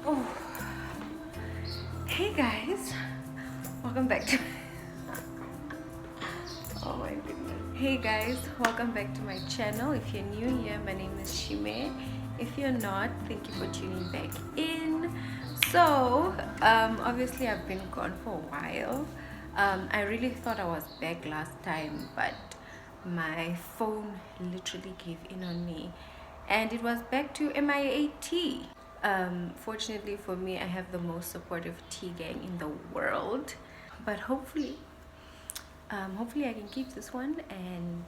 Oh, hey guys, welcome back to. Oh my goodness. Hey guys, welcome back to my channel. If you're new here, my name is Shime. If you're not, thank you for tuning back in. So, obviously, I've been gone for a while. I really thought I was back last time, but my phone literally gave in on me and it was back to MIAT. Fortunately for me, I have the most supportive tea gang in the world, but hopefully I can keep this one and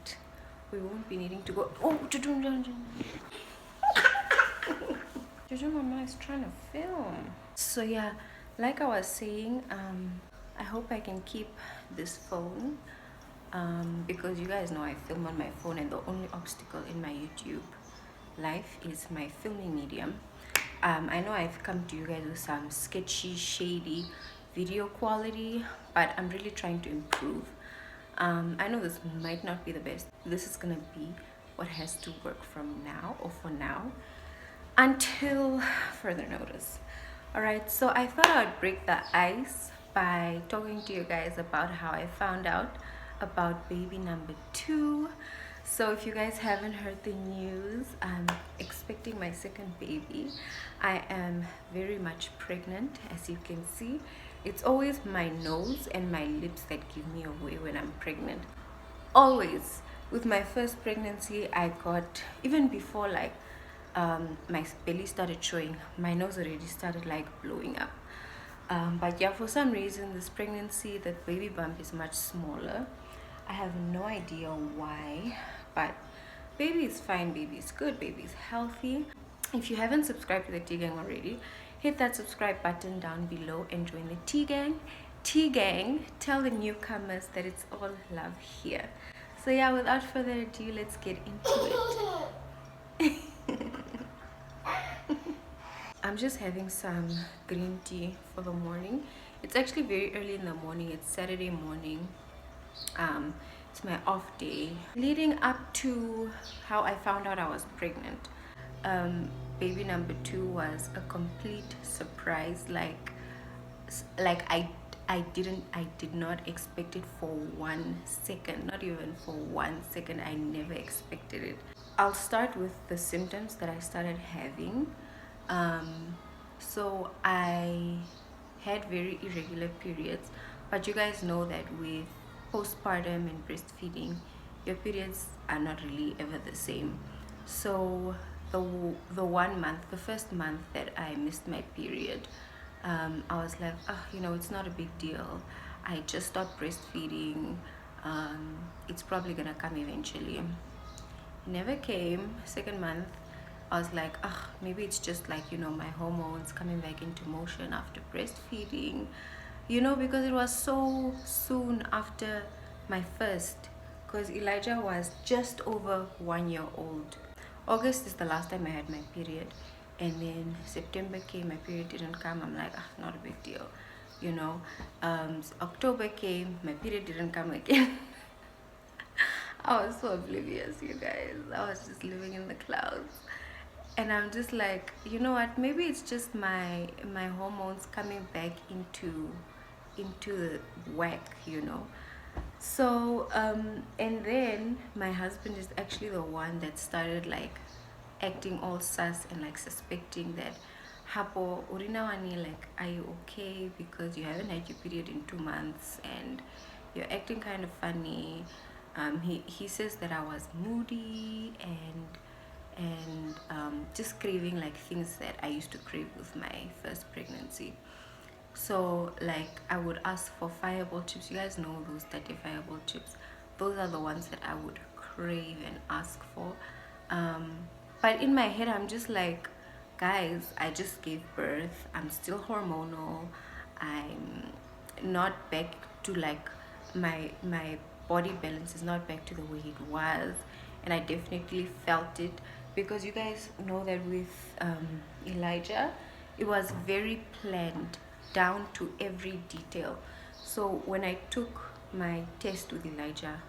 we won't be needing to go. Oh, Jojo Mama is trying to film. So yeah, like I was saying, I hope I can keep this phone, because you guys know I film on my phone and the only obstacle in my YouTube life is my filming medium. I know I've come to you guys with some sketchy, shady video quality, but I'm really trying to improve. I know this might not be the best. This is gonna be what has to work from now, or for now, until further notice. All right, so I thought I would break the ice by talking to you guys about how I found out about baby number 2. So if you guys haven't heard the news, I'm expecting my second baby. I am very much pregnant, as you can see. It's always my nose and my lips that give me away when I'm pregnant. Always. With my first pregnancy, I got, even before like my belly started showing, my nose already started like blowing up. But yeah, for some reason this pregnancy, the baby bump is much smaller. I have no idea why, but baby is fine, baby is good, baby is healthy. If you haven't subscribed to the Tea Gang already, hit that subscribe button down below and join the Tea Gang. Tea Gang, tell the newcomers that it's all love here. So yeah, without further ado, let's get into it. I'm just having some green tea for the morning. It's actually very early in the morning. It's Saturday morning. It's my off day. Leading up to how I found out I was pregnant, baby number 2 was a complete surprise. Like I did not expect it for 1 second, not even for 1 second. I never expected it. I'll start with the symptoms that I started having. So I had very irregular periods, but you guys know that with postpartum and breastfeeding, your periods are not really ever the same. So the 1 month, the first month that I missed my period, I was like, oh, it's not a big deal. I just stopped breastfeeding. It's probably gonna come eventually. Never came. Second month, I was like, maybe it's just like, my hormones coming back into motion after breastfeeding, because it was so soon after my first, because Elijah was just over 1 year old. August is the last time I had my period, and then September came, my period didn't come. I'm like, not a big deal, October came, my period didn't come again. I was so oblivious, you guys. I was just living in the clouds. And I'm just like, you know what, maybe it's just my hormones coming back into the whack. So and then my husband is actually the one that started like acting all sus and like suspecting that, Hapo urinawani, like, are you okay, because you haven't had your period in 2 months and you're acting kind of funny. He says that I was moody and just craving like things that I used to crave with my first pregnancy. So like I would ask for fireball chips. You guys know those dirty fireball chips. Those are the ones that I would crave and ask for. But in my head I'm just like, guys, I just gave birth. I'm still hormonal. I'm not back to like my body balance is not back to the way it was, and I definitely felt it, because you guys know that with Elijah, it was very planned down to every detail. So when I took my test with Elijah,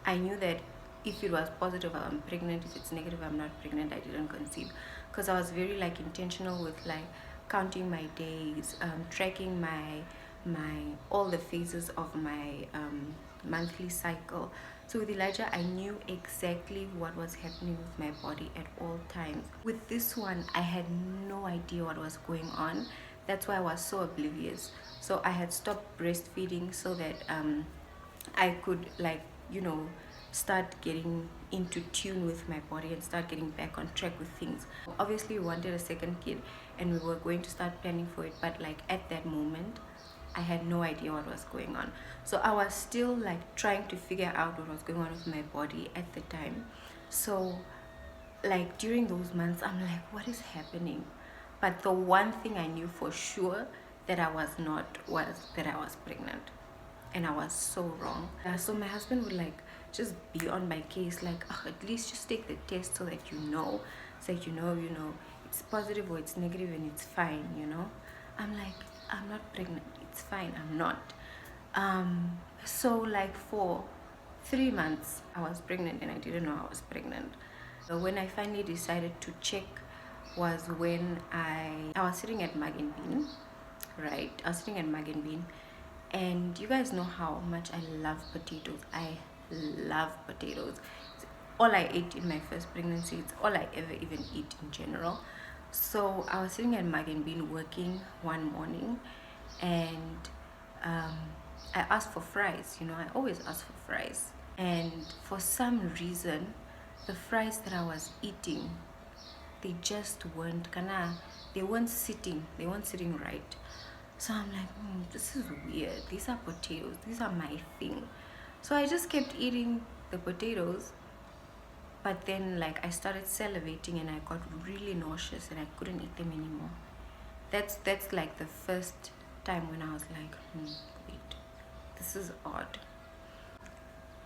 I knew that if it was positive, I'm pregnant. If it's negative, I'm not pregnant. I didn't conceive, because I was very like intentional with like counting my days, tracking my all the phases of my monthly cycle. So with Elijah, I knew exactly what was happening with my body at all times. With this one, I had no idea what was going on. That's why I was so oblivious. So I had stopped breastfeeding so that I could, like, you know, start getting into tune with my body and start getting back on track with things. Obviously we wanted a second kid and we were going to start planning for it, but like at that moment I had no idea what was going on. So I was still like trying to figure out what was going on with my body at the time. So like during those months I'm like, what is happening? But the one thing I knew for sure that I was not was that I was pregnant, and I was so wrong. So my husband would like just be on my case, like, oh, at least just take the test so that you know, so that you know it's positive or it's negative and it's fine, you know. I'm like, I'm not pregnant, it's fine, I'm not. So like for 3 months I was pregnant and I didn't know I was pregnant. So when I finally decided to check was when I was sitting at Mug and Bean, right? I was sitting at Mug and Bean, and you guys know how much I love potatoes. I love potatoes. It's all I ate in my first pregnancy. It's all I ever even eat in general. So I was sitting at Mug and Bean working one morning, and um, I asked for fries. You know, I always ask for fries. And for some reason, the fries that I was eating, they just weren't they weren't sitting right. So I'm like, this is weird. These are potatoes, these are my thing. So I just kept eating the potatoes, but then like I started salivating and I got really nauseous and I couldn't eat them anymore. That's like the first time when I was like, wait, this is odd.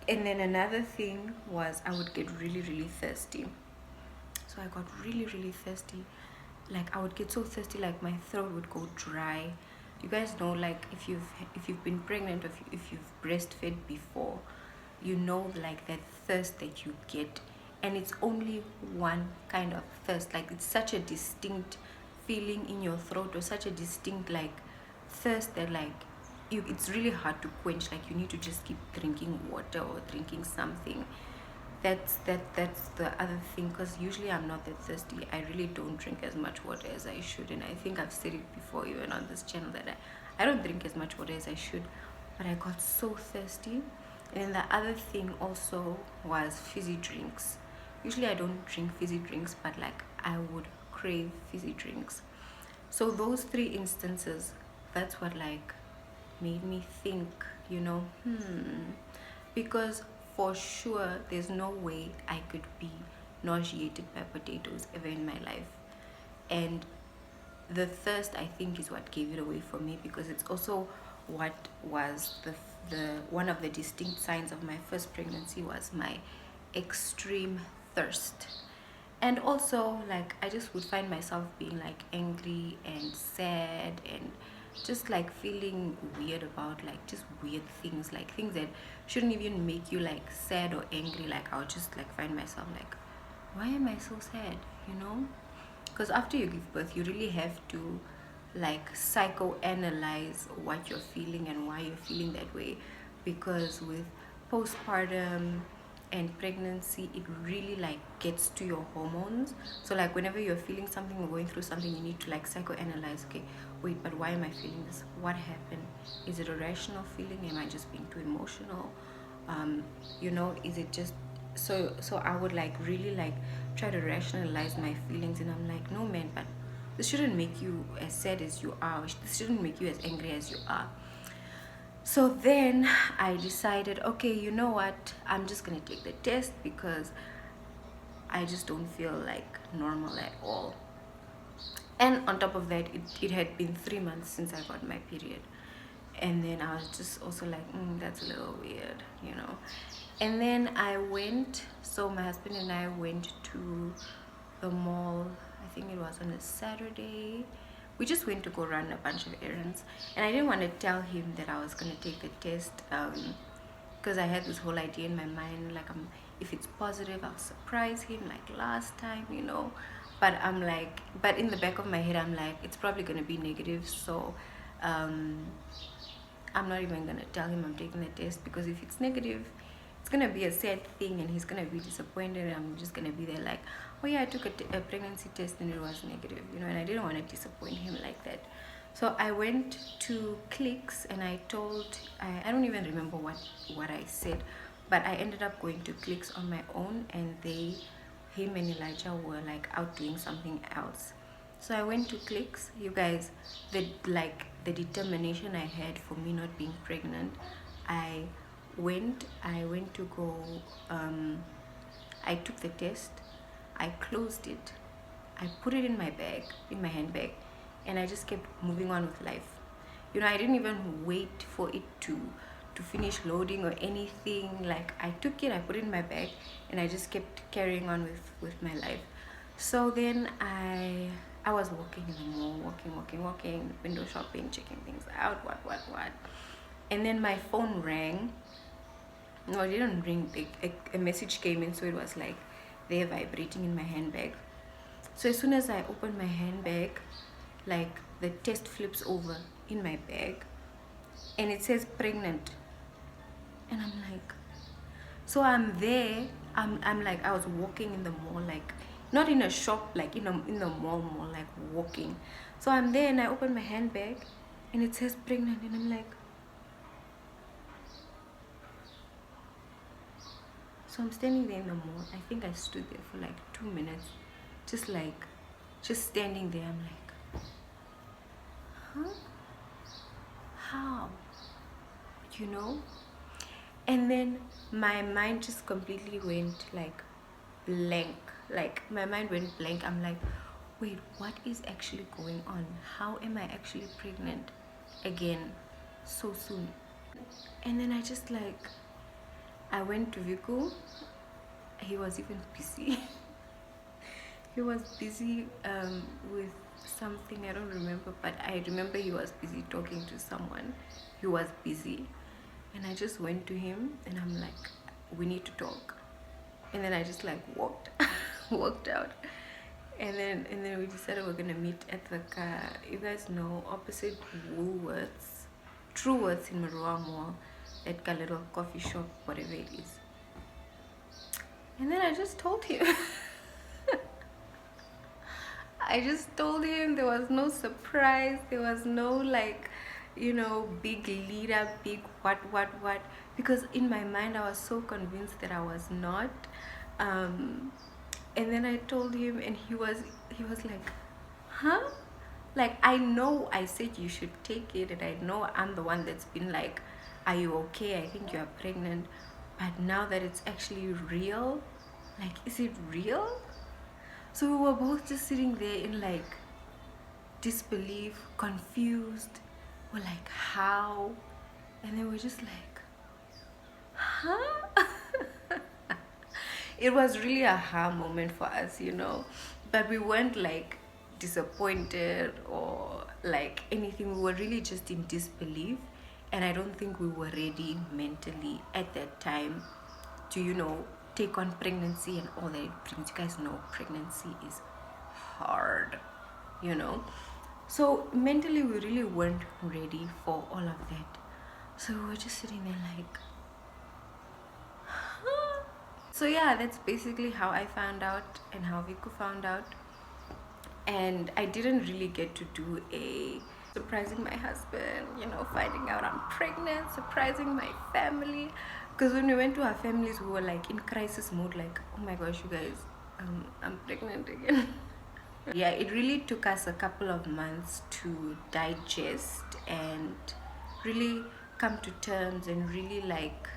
And then another thing was I would get really, really thirsty. So I got really, really thirsty. Like I would get so thirsty, like my throat would go dry. You guys know, like if you've been pregnant or if you've breastfed before, you know, like that thirst that you get, and it's only one kind of thirst. Like it's such a distinct feeling in your throat, or such a distinct like thirst that like it's really hard to quench. Like you need to just keep drinking water or drinking something. That's the other thing, because usually I'm not that thirsty. I really don't drink as much water as I should, and I think I've said it before even on this channel that I don't drink as much water as I should, but I got so thirsty. And then the other thing also was fizzy drinks. Usually I don't drink fizzy drinks, but like I would crave fizzy drinks. So those three instances, that's what like made me think, you know, because for sure there's no way I could be nauseated by potatoes ever in my life. And the thirst, I think, is what gave it away for me, because it's also what was the one of the distinct signs of my first pregnancy was my extreme thirst. And also like I just would find myself being like angry and sad and just like feeling weird about like just weird things, like things that shouldn't even make you like sad or angry. Like I would just like find myself like, why am I so sad, you know? Because after you give birth you really have to like psychoanalyze what you're feeling and why you're feeling that way, because with postpartum and pregnancy it really like gets to your hormones. So like whenever you're feeling something or going through something, you need to like psychoanalyze, okay, wait, but why am I feeling this? What happened? Is it a rational feeling? Am I just being too emotional? You know, is it just so I would like really like try to rationalize my feelings, and I'm like, no man, but this shouldn't make you as sad as you are. This shouldn't make you as angry as you are. So then I decided, okay, you know what? I'm just gonna take the test because I just don't feel like normal at all. And on top of that, it had been 3 months since I got my period. And then I was just also like, that's a little weird, you know. And then I went, so my husband and I went to the mall. I think it was on a Saturday. We just went to go run a bunch of errands, and I didn't want to tell him that I was going to take the test because I had this whole idea in my mind, like, if it's positive, I'll surprise him like last time, you know. But I'm like, but in the back of my head, I'm like, it's probably gonna be negative, so um, I'm not even gonna tell him I'm taking the test, because if it's negative, it's gonna be a sad thing and he's gonna be disappointed, and I'm just gonna be there like, oh yeah, I took a pregnancy test and it was negative, you know, and I didn't want to disappoint him like that. So I went to Clicks and I told, I don't even remember what I said, but I ended up going to Clicks on my own, and him and Elijah were like out doing something else. So I went to Clicks, you guys. The determination I had for me not being pregnant, I went to go, I took the test, I closed it, I put it in my bag, in my handbag, and I just kept moving on with life. You know, I didn't even wait for it to finish loading or anything. Like, I took it, I put it in my bag, and I just kept carrying on with my life. So then I was walking in the mall, walking, window shopping, checking things out, what. And then my phone rang. No, it didn't ring. A message came in, so it was like there vibrating in my handbag. So as soon as I opened my handbag, like, the test flips over in my bag and it says pregnant. And I'm like, so I'm there, I'm like, I was walking in the mall, like, not in a shop, like in the mall, like walking. So I'm there and I open my handbag and it says pregnant, and I'm like, so I'm standing there in the mall. I think I stood there for like 2 minutes, just standing there. I'm like, huh? How? You know? And then my mind just completely went like blank. Like, my mind went blank. I'm like, wait, what is actually going on? How am I actually pregnant again so soon? And then I went to Viku. He was even busy. He was busy with something, I don't remember, but I remember he was busy talking to someone. He was busy. And I just went to him and I'm like, we need to talk. And then I just like walked out. And then we decided we're gonna meet at the car. You guys know, opposite Woolworths, Trueworths in Marua Mall, that little coffee shop, whatever it is. And then I just told him. I just told him. There was no surprise. There was no like, you know, big lead up, big what. Because in my mind, I was so convinced that I was not. And then I told him, and he was like, huh? Like, I know I said you should take it, and I know I'm the one that's been like, are you okay? I think you are pregnant. But now that it's actually real, like, is it real? So we were both just sitting there in like disbelief, confused. We're like, how? And then we're just like, huh? It was really a aha moment for us, you know. But we weren't like disappointed or like anything. We were really just in disbelief. And I don't think we were ready mentally at that time to, you know, take on pregnancy and all that it brings. You guys know pregnancy is hard, you know. So mentally we really weren't ready for all of that. So we were just sitting there like, huh? So yeah, that's basically how I found out and how Viku found out. And I didn't really get to do a surprising my husband, you know, finding out I'm pregnant, surprising my family. Because when we went to our families, we were like in crisis mode, like, oh my gosh, you guys, I'm pregnant again. Yeah, it really took us a couple of months to digest and really come to terms and really like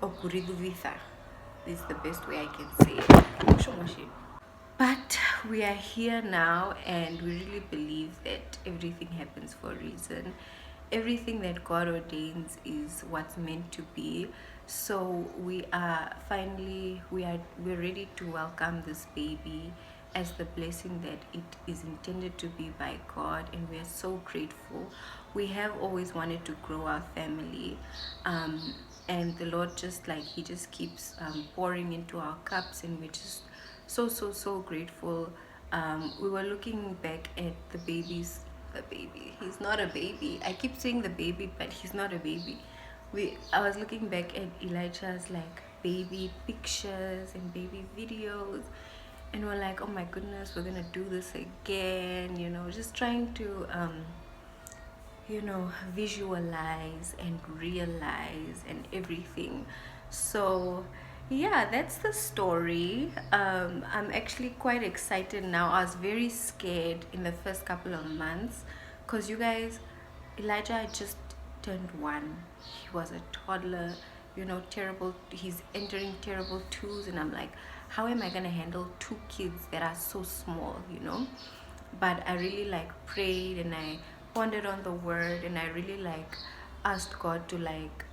okuriduvitha is the best way I can say it. But we are here now, and we really believe that everything happens for a reason. Everything that God ordains is what's meant to be. So we are finally, we're ready to welcome this baby as the blessing that it is intended to be by God, and we are so grateful. We have always wanted to grow our family. and the Lord just like he just keeps pouring into our cups, and we're just so grateful. We were looking back at the baby. He's not a baby. I keep saying the baby, but he's not a baby. I was looking back at Elijah's like baby pictures and baby videos, and we're like, oh my goodness, we're gonna do this again. You know, just trying to visualize and realize and everything. So yeah, that's the story. I'm actually quite excited now. I was very scared in the first couple of months because you guys, Elijah had just turned 1. He was a toddler, terrible. He's entering terrible 2s, and I'm like, how am I gonna handle 2 kids that are so small? But I really like prayed, and I pondered on the word, and I really like asked God to like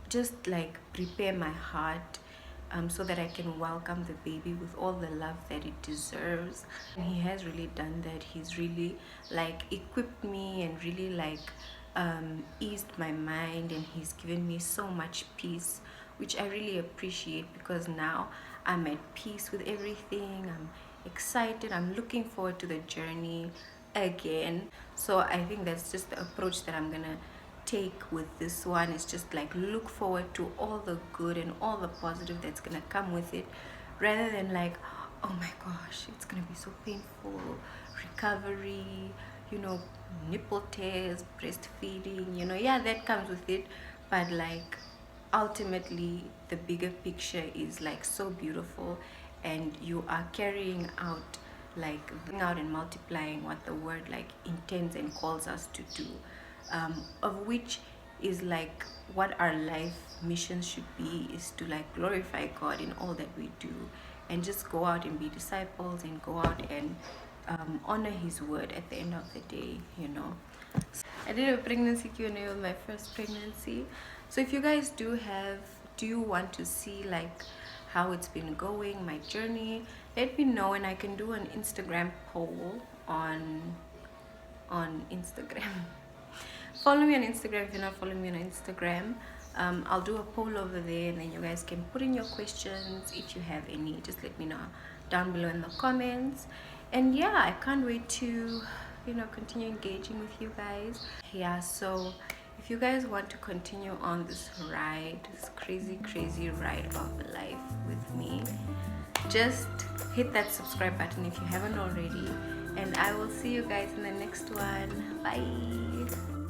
just like prepare my heart, so that I can welcome the baby with all the love that it deserves. And he has really done that. He's really like equipped me and really like eased my mind, and he's given me so much peace, which I really appreciate, because now I'm at peace with everything. I'm excited. I'm looking forward to the journey again. So I think that's just the approach that I'm gonna take with this one. Is just like look forward to all the good and all the positive that's gonna come with it, rather than like, oh my gosh, it's gonna be so painful, recovery, nipple tears, breastfeeding, yeah, that comes with it. But like ultimately the bigger picture is like so beautiful, and you are carrying out, like bring out and multiplying what the word like intends and calls us to do, of which is like what our life mission should be, is to like glorify God in all that we do, and just go out and be disciples, and go out and honor his word at the end of the day. I did a pregnancy Q&A with my first pregnancy. So if you guys do you want to see like how it's been going, my journey, let me know, and I can do an Instagram poll on Instagram. Follow me on Instagram if you're not following me on Instagram. I'll do a poll over there, and then you guys can put in your questions if you have any. Just let me know down below in the comments. And yeah, I can't wait to continue engaging with you guys. Yeah, so if you guys want to continue on this ride, this crazy ride of life with me, just hit that subscribe button if you haven't already, and I will see you guys in the next one. Bye.